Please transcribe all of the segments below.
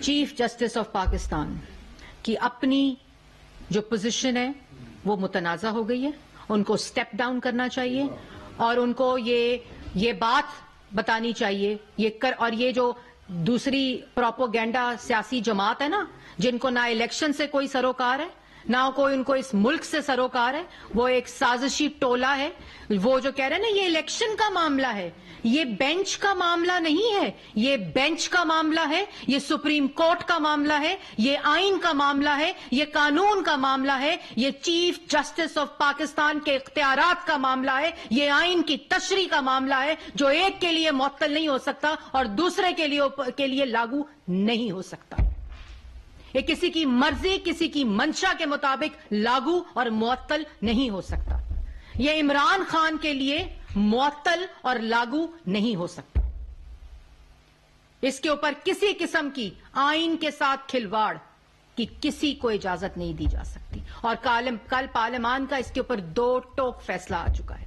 Chief justice of Pakistan کی اپنی جو پوزیشن ہے وہ متنازع ہو گئی ہے. ان کو سٹیپ ڈاؤن کرنا چاہیے اور ان کو یہ بات بتانی چاہیے اور یہ جو دوسری پروپوگینڈا سیاسی جماعت ہے نا، جن کو نہ الیکشن سے کوئی سروکار ہے نہ کوئی ان کو اس ملک سے سروکار ہے، وہ ایک سازشی ٹولہ ہے. وہ جو کہہ رہے ہیں نا یہ الیکشن کا معاملہ ہے، یہ بینچ کا معاملہ نہیں ہے، یہ بینچ کا معاملہ ہے، یہ سپریم کورٹ کا معاملہ ہے، یہ آئین کا معاملہ ہے، یہ قانون کا معاملہ ہے، یہ چیف جسٹس آف پاکستان کے اختیارات کا معاملہ ہے، یہ آئین کی تشریح کا معاملہ ہے جو ایک کے لیے معطل نہیں ہو سکتا اور دوسرے کے لیے لاگو نہیں ہو سکتا. یہ کسی کی مرضی، کسی کی منشا کے مطابق لاگو اور معطل نہیں ہو سکتا. یہ عمران خان کے لیے معطل اور لاگو نہیں ہو سکتا. اس کے اوپر کسی قسم کی آئین کے ساتھ کھلواڑ کی کسی کو اجازت نہیں دی جا سکتی. اور کل پارلیمان کا اس کے اوپر 2 ٹوک فیصلہ آ چکا ہے.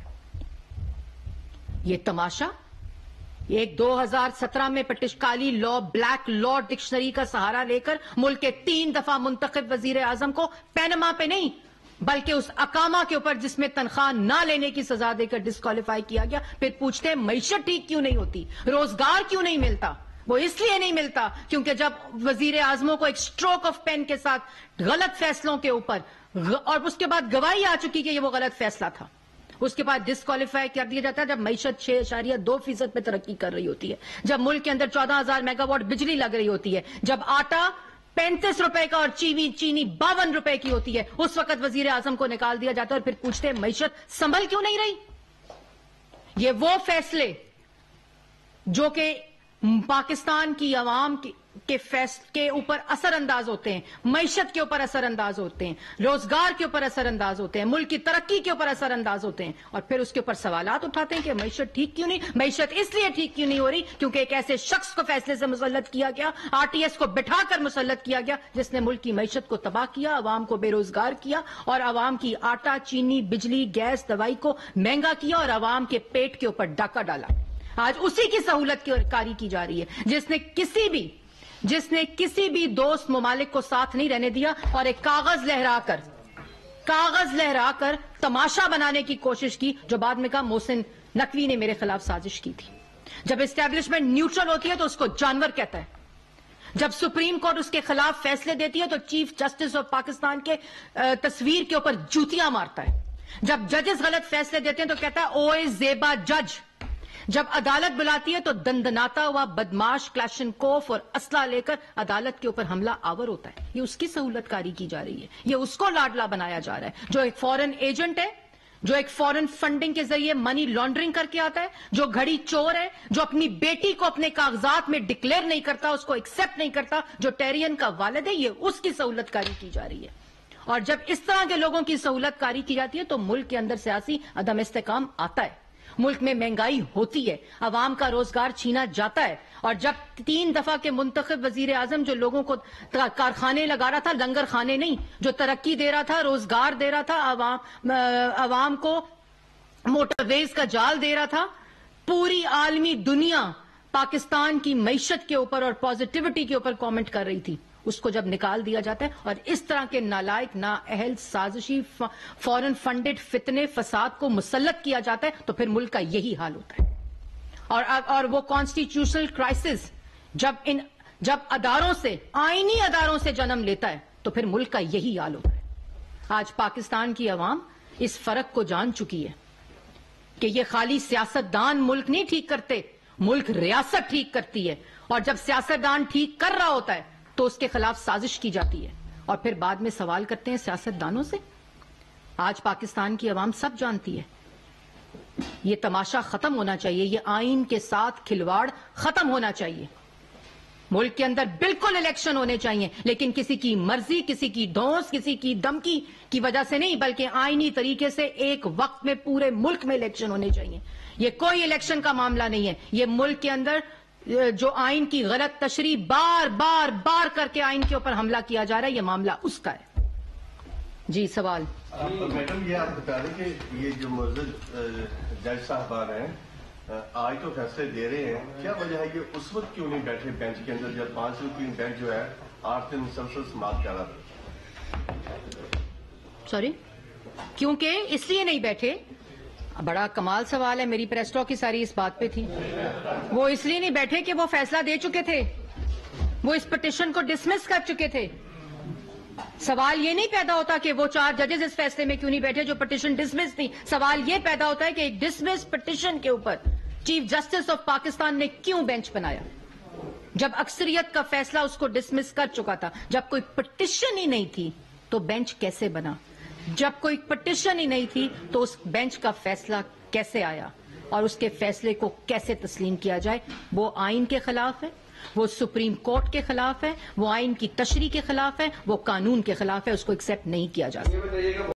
یہ تماشا ایک 2017 میں کالی لا بلیک لا ڈکشنری کا سہارا لے کر ملک کے 3 دفعہ منتخب وزیر اعظم کو پینما پہ نہیں بلکہ اس اقامہ کے اوپر جس میں تنخواہ نہ لینے کی سزا دے کر ڈسکوالیفائی کیا گیا. پھر پوچھتے ہیں معیشت ٹھیک کیوں نہیں ہوتی، روزگار کیوں نہیں ملتا. وہ اس لیے نہیں ملتا کیونکہ جب وزیر اعظموں کو ایک سٹروک آف پین کے ساتھ غلط فیصلوں کے اوپر اور اس کے بعد گواہی آ چکی کہ یہ وہ غلط فیصلہ تھا، اس کے بعد ڈسکوالیفائی کر دیا جاتا ہے جب معیشت 6.2% پہ ترقی کر رہی ہوتی ہے، جب ملک کے اندر 14,000 میگا واٹ بجلی لگ رہی ہوتی ہے، جب آٹا 35 روپے کا اور چینی 52 روپے کی ہوتی ہے. اس وقت وزیر اعظم کو نکال دیا جاتا ہے اور پھر پوچھتے ہیں معیشت سنبھل کیوں نہیں رہی. یہ وہ فیصلے جو کہ پاکستان کی عوام کے اوپر اثر انداز ہوتے ہیں، معیشت کے اوپر اثر انداز ہوتے ہیں، روزگار کے اوپر اثر انداز ہوتے ہیں، ملک کی ترقی کے اوپر اثر انداز ہوتے ہیں، اور پھر اس کے اوپر سوالات اٹھاتے ہیں کہ معیشت ٹھیک کیوں نہیں. معیشت اس لیے ٹھیک کیوں نہیں ہو رہی کیونکہ ایک ایسے شخص کو فیصلے سے مسلط کیا گیا، RTS کو بٹھا کر مسلط کیا گیا جس نے ملک کی معیشت کو تباہ کیا، عوام کو بے روزگار کیا اور عوام کی آٹا، چینی، بجلی، گیس، دوائی کو مہنگا کیا اور عوام کے پیٹ کے اوپر ڈاکہ ڈالا. آج اسی کی سہولت کاری کی جا رہی ہے جس نے کسی بھی دوست ممالک کو ساتھ نہیں رہنے دیا اور ایک کاغذ لہرا کر تماشا بنانے کی کوشش کی، جو بعد میں کہا محسن نقوی نے میرے خلاف سازش کی تھی. جب اسٹیبلشمنٹ نیوٹرل ہوتی ہے تو اس کو جانور کہتا ہے. جب سپریم کورٹ اس کے خلاف فیصلے دیتی ہے تو چیف جسٹس آف پاکستان کے تصویر کے اوپر جوتیاں مارتا ہے. جب ججز غلط فیصلے دیتے ہیں تو کہتا ہے اوئے زیبا جج. جب عدالت بلاتی ہے تو دندناتا ہوا بدماش کلاشنکوف اور اسلحہ لے کر عدالت کے اوپر حملہ آور ہوتا ہے. یہ اس کی سہولت کاری کی جا رہی ہے، یہ اس کو لاڈلا بنایا جا رہا ہے جو ایک فورن ایجنٹ ہے، جو ایک فورن فنڈنگ کے ذریعے منی لانڈرنگ کر کے آتا ہے، جو گھڑی چور ہے، جو اپنی بیٹی کو اپنے کاغذات میں ڈکلیئر نہیں کرتا، اس کو ایکسپٹ نہیں کرتا، جو ٹیرین کا والد ہے. یہ اس کی سہولت کاری کی جا رہی ہے. اور جب اس طرح کے لوگوں کی سہولت کاری کی جاتی ہے تو ملک کے اندر سیاسی عدم استحکام آتا ہے، ملک میں مہنگائی ہوتی ہے، عوام کا روزگار چھینا جاتا ہے. اور جب 3 دفعہ کے منتخب وزیر اعظم جو لوگوں کو کارخانے لگا رہا تھا، لنگر خانے نہیں، جو ترقی دے رہا تھا، روزگار دے رہا تھا، عوام کو موٹر ویز کا جال دے رہا تھا، پوری عالمی دنیا پاکستان کی معیشت کے اوپر اور پازیٹیوٹی کے اوپر کامنٹ کر رہی تھی. اس کو جب نکال دیا جاتا ہے اور اس طرح کے نالائق، نااہل، سازشی، فورن فنڈڈ فتنے فساد کو مسلط کیا جاتا ہے تو پھر ملک کا یہی حال ہوتا ہے. اور وہ کانسٹیٹیوشنل کرائسس جب اداروں سے، آئینی اداروں سے جنم لیتا ہے تو پھر ملک کا یہی حال ہوتا ہے. آج پاکستان کی عوام اس فرق کو جان چکی ہے کہ یہ خالی سیاستدان ملک نہیں ٹھیک کرتے، ملک ریاست ٹھیک کرتی ہے. اور جب سیاستدان ٹھیک کر رہا ہوتا ہے تو اس کے خلاف سازش کی جاتی ہے اور پھر بعد میں سوال کرتے ہیں سیاستدانوں سے. آج پاکستان کی عوام سب جانتی ہے یہ تماشا ختم ہونا چاہیے، یہ آئین کے ساتھ کھلواڑ ختم ہونا چاہیے. ملک کے اندر بالکل الیکشن ہونے چاہیے لیکن کسی کی مرضی، کسی کی دھونس، کسی کی دھمکی کی وجہ سے نہیں بلکہ آئینی طریقے سے ایک وقت میں پورے ملک میں الیکشن ہونے چاہیے. یہ کوئی الیکشن کا معاملہ نہیں ہے، یہ ملک کے اندر جو آئین کی غلط تشریح بار کر کے آئین کے اوپر حملہ کیا جا رہا ہے، یہ معاملہ اس کا ہے. جی سوال. میڈم یہ آپ بتا رہے کہ یہ جو معزز جج صاحبان ہیں آج تو فیصلے دے رہے ہیں، کیا وجہ ہے کہ اس وقت کیوں نہیں بیٹھے بینچ کے اندر جب 5 رکنی بینچ جو ہے 8 دن مسلسل سماعت کر رہا تھا؟ سوری، کیونکہ اس لیے نہیں بیٹھے. بڑا کمال سوال ہے. میری پریس ٹاک کی ساری اس بات پہ تھی. وہ اس لیے نہیں بیٹھے کہ وہ فیصلہ دے چکے تھے، وہ اس پٹیشن کو ڈسمس کر چکے تھے. سوال یہ نہیں پیدا ہوتا کہ وہ 4 ججز اس فیصلے میں کیوں نہیں بیٹھے جو پٹیشن ڈسمس تھی. سوال یہ پیدا ہوتا ہے کہ ایک ڈسمس پٹیشن کے اوپر چیف جسٹس آف پاکستان نے کیوں بینچ بنایا جب اکثریت کا فیصلہ اس کو ڈسمس کر چکا تھا. جب کوئی پٹیشن ہی نہیں تھی تو بینچ کیسے بنا؟ جب کوئی پٹیشن ہی نہیں تھی تو اس بینچ کا فیصلہ کیسے آیا اور اس کے فیصلے کو کیسے تسلیم کیا جائے؟ وہ آئین کے خلاف ہے، وہ سپریم کورٹ کے خلاف ہے، وہ آئین کی تشریح کے خلاف ہے، وہ قانون کے خلاف ہے. اس کو ایکسیپٹ نہیں کیا جا سکتا.